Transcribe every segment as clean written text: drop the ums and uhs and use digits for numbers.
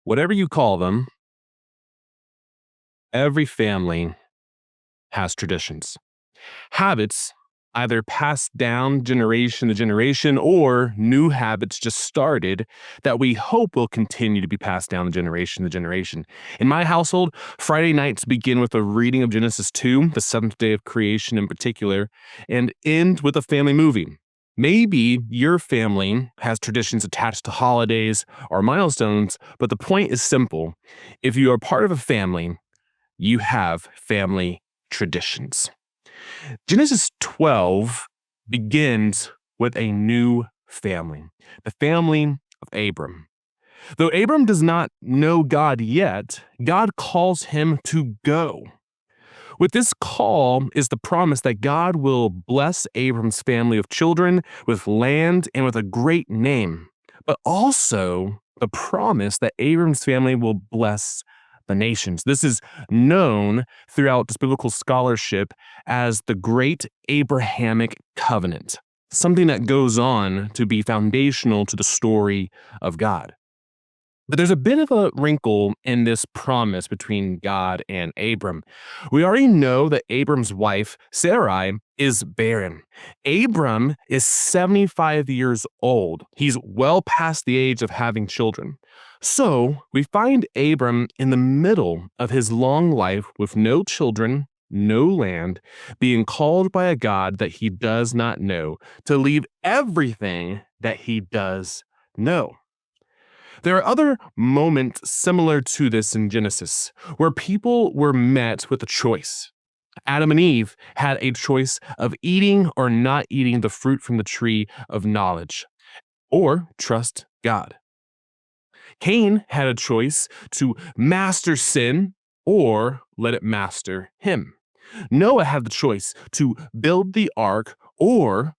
Whatever you call them, every family has traditions. Habits either passed down generation to generation or new habits just started that we hope will continue to be passed down generation to generation. In my household, Friday nights begin with a reading of Genesis 2, the seventh day of creation in particular, and end with a family movie. Maybe your family has traditions attached to holidays or milestones, but the point is simple. If you are part of a family, you have family traditions. Genesis 12 begins with a new family, the family of Abram. Though Abram does not know God yet, God calls him to go. With this call is the promise that God will bless Abram's family of children with land and with a great name, but also the promise that Abram's family will bless the nations. This is known throughout this biblical scholarship as the Great Abrahamic Covenant, something that goes on to be foundational to the story of God. But there's a bit of a wrinkle in this promise between God and Abram. We already know that Abram's wife, Sarai, is barren. Abram is 75 years old. He's well past the age of having children. So we find Abram in the middle of his long life with no children, no land, being called by a God that he does not know to leave everything that he does know. There are other moments similar to this in Genesis, where people were met with a choice. Adam and Eve had a choice of eating or not eating the fruit from the tree of knowledge, or trust God. Cain had a choice to master sin or let it master him. Noah had the choice to build the ark or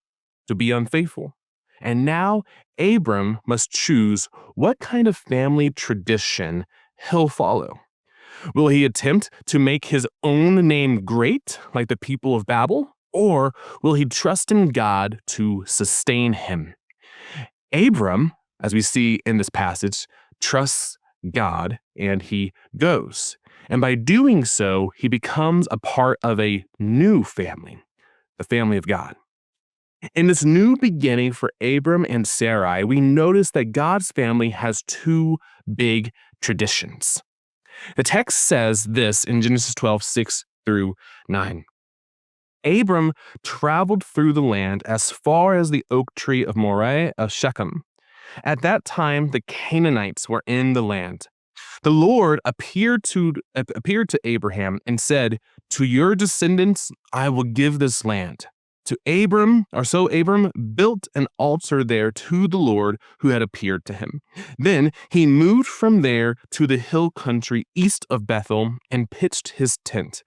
to be unfaithful. And now Abram must choose what kind of family tradition he'll follow. Will he attempt to make his own name great, like the people of Babel, or will he trust in God to sustain him? Abram, as we see in this passage, trusts God and he goes. And by doing so, he becomes a part of a new family, the family of God. In this new beginning for Abram and Sarai, we notice that God's family has two big traditions. The text says this in Genesis 12, 6 through 9. Abram traveled through the land as far as the oak tree of Moreh of Shechem. At that time, the Canaanites were in the land. The Lord appeared to Abraham and said, "To your descendants I will give this land." Abram built an altar there to the Lord who had appeared to him. Then he moved from there to the hill country east of Bethel and pitched his tent,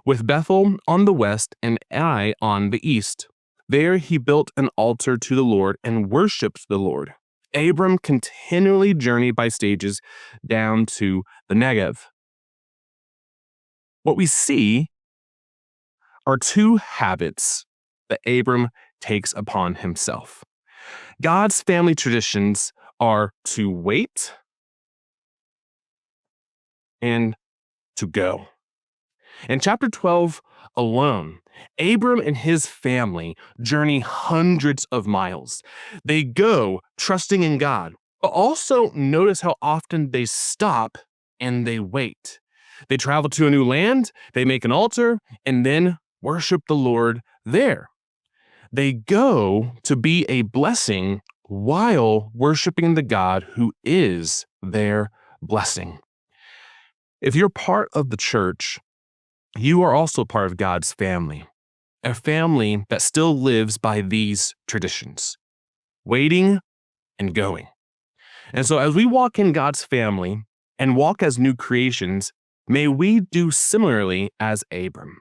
with Bethel on the west and Ai on the east. There he built an altar to the Lord and worshipped the Lord. Abram continually journeyed by stages down to the Negev. What we see are two habits that Abram takes upon himself. God's family traditions are to wait and to go. In chapter 12 alone, Abram and his family journey hundreds of miles. They go trusting in God, but also notice how often they stop and they wait. They travel to a new land, they make an altar, and then worship the Lord there. They go to be a blessing while worshiping the God who is their blessing. If you're part of the church, you are also part of God's family, a family that still lives by these traditions, waiting and going. And so as we walk in God's family and walk as new creations, may we do similarly as Abram.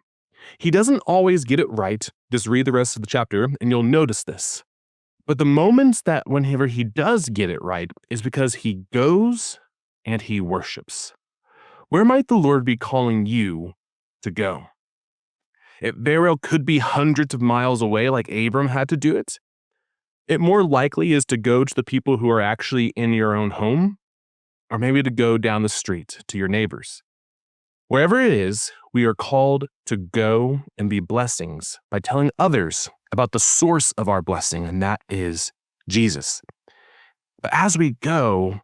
He doesn't always get it right. Just read the rest of the chapter and you'll notice this. But the moments that whenever he does get it right is because he goes and he worships. Where might the Lord be calling you to go? It very well could be hundreds of miles away like Abram had to do it. It more likely is to go to the people who are actually in your own home. or maybe to go down the street to your neighbors. Wherever it is, we are called to go and be blessings by telling others about the source of our blessing, and that is Jesus. But as we go,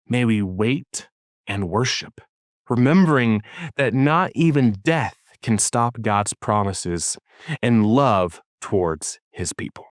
may we wait and worship, remembering that not even death can stop God's promises and love towards his people.